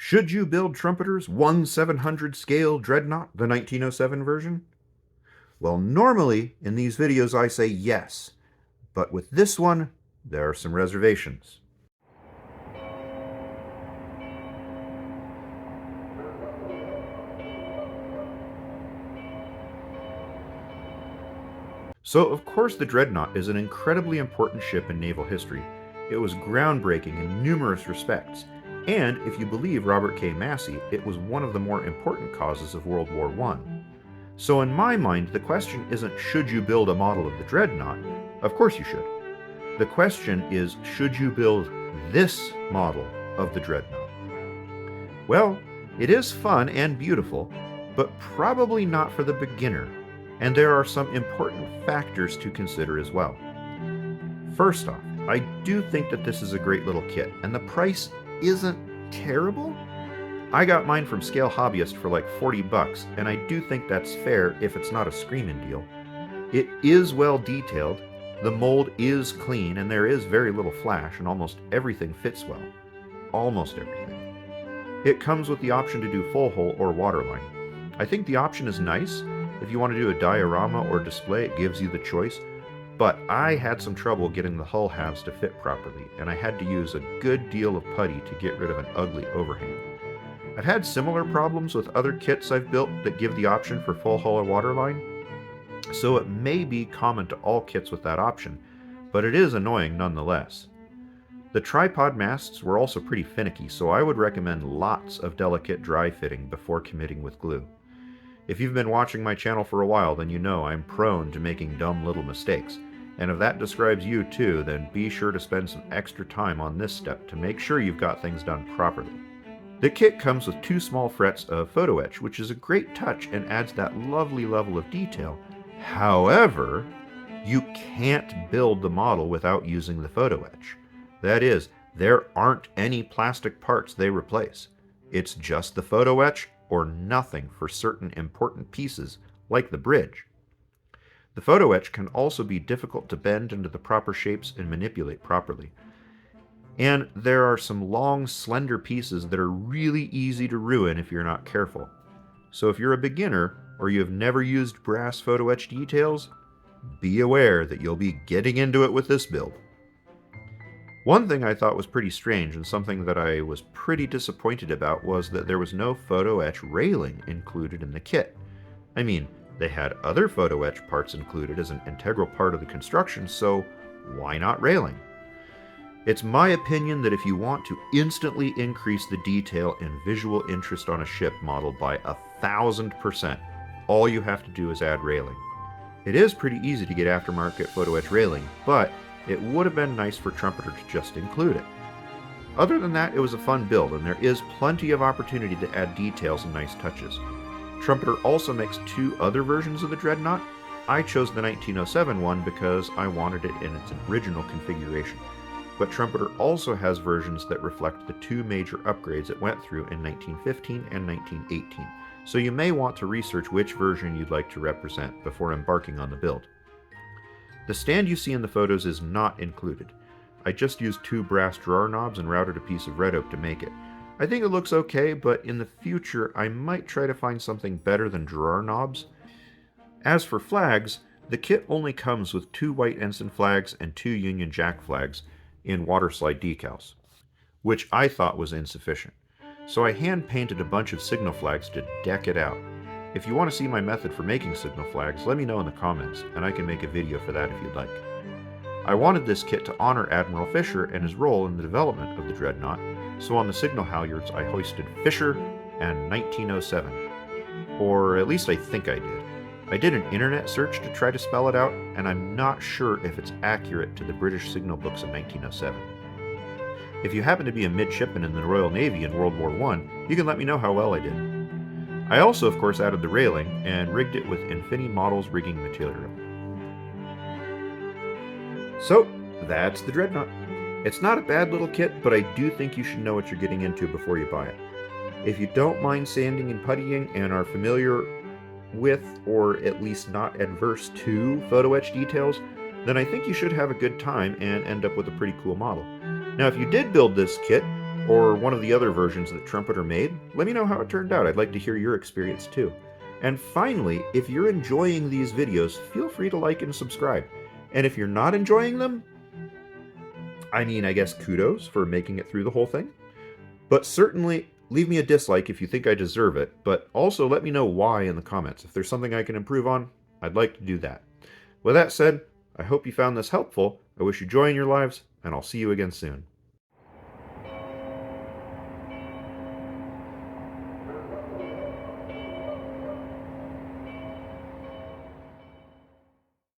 Should you build Trumpeter's 1/700 scale Dreadnought, the 1907 version? Well, normally in these videos I say yes, but with this one, there are some reservations. So, of course, the Dreadnought is an incredibly important ship in naval history. It was groundbreaking in numerous respects, and if you believe Robert K. Massey, it was one of the more important causes of World War I. So in my mind, the question isn't should you build a model of the Dreadnought? Of course you should. The question is, should you build this model of the Dreadnought? Well, it is fun and beautiful, but probably not for the beginner, and there are some important factors to consider as well. First off, I do think that this is a great little kit, and the price isn't terrible. I got mine from Scale Hobbyist for like $40, and I do think that's fair if it's not a screaming deal. It is well detailed, the mold is clean, and there is very little flash, and almost everything fits well. Almost everything. It comes with the option to do full hull or waterline. I think the option is nice. If you want to do a diorama or display, it gives you the choice. But I had some trouble getting the hull halves to fit properly, and I had to use a good deal of putty to get rid of an ugly overhang. I've had similar problems with other kits I've built that give the option for full hull or waterline, so it may be common to all kits with that option, but it is annoying nonetheless. The tripod masts were also pretty finicky, so I would recommend lots of delicate dry fitting before committing with glue. If you've been watching my channel for a while, then you know I'm prone to making dumb little mistakes. And if that describes you too, then be sure to spend some extra time on this step to make sure you've got things done properly. The kit comes with 2 small frets of photo etch, which is a great touch and adds that lovely level of detail. However, you can't build the model without using the photo etch. That is, there aren't any plastic parts they replace. It's just the photo etch or nothing for certain important pieces, like the bridge. The photo etch can also be difficult to bend into the proper shapes and manipulate properly. And there are some long, slender pieces that are really easy to ruin if you're not careful. So if you're a beginner, or you have never used brass photo etch details, be aware that you'll be getting into it with this build. One thing I thought was pretty strange, and something that I was pretty disappointed about, was that there was no photo etch railing included in the kit. I mean, they had other photo etch parts included as an integral part of the construction, so why not railing? It's my opinion that if you want to instantly increase the detail and visual interest on a ship model by 1,000%, all you have to do is add railing. It is pretty easy to get aftermarket photo etch railing, but it would have been nice for Trumpeter to just include it. Other than that, it was a fun build, and there is plenty of opportunity to add details and nice touches. Trumpeter also makes 2 other versions of the Dreadnought. I chose the 1907 one because I wanted it in its original configuration. But Trumpeter also has versions that reflect the 2 major upgrades it went through in 1915 and 1918, so you may want to research which version you'd like to represent before embarking on the build. The stand you see in the photos is not included. I just used 2 brass drawer knobs and routed a piece of red oak to make it. I think it looks okay, but in the future I might try to find something better than drawer knobs. As for flags, the kit only comes with 2 white ensign flags and 2 Union Jack flags in waterslide decals, which I thought was insufficient. So I hand painted a bunch of signal flags to deck it out. If you want to see my method for making signal flags, let me know in the comments, and I can make a video for that if you'd like. I wanted this kit to honor Admiral Fisher and his role in the development of the Dreadnought, so on the signal halyards I hoisted Fisher and 1907. Or at least I think I did. I did an internet search to try to spell it out, and I'm not sure if it's accurate to the British signal books of 1907. If you happen to be a midshipman in the Royal Navy in World War I, you can let me know how well I did. I also, of course, added the railing and rigged it with Infini Models rigging material. So, that's the Dreadnought. It's not a bad little kit, but I do think you should know what you're getting into before you buy it. If you don't mind sanding and puttying and are familiar with, or at least not adverse to, photo etch details, then I think you should have a good time and end up with a pretty cool model. Now, if you did build this kit, or one of the other versions that Trumpeter made, let me know how it turned out. I'd like to hear your experience too. And finally, if you're enjoying these videos, feel free to like and subscribe. And if you're not enjoying them, I guess kudos for making it through the whole thing. But certainly leave me a dislike if you think I deserve it, but also let me know why in the comments. If there's something I can improve on, I'd like to do that. With that said, I hope you found this helpful. I wish you joy in your lives, and I'll see you again soon.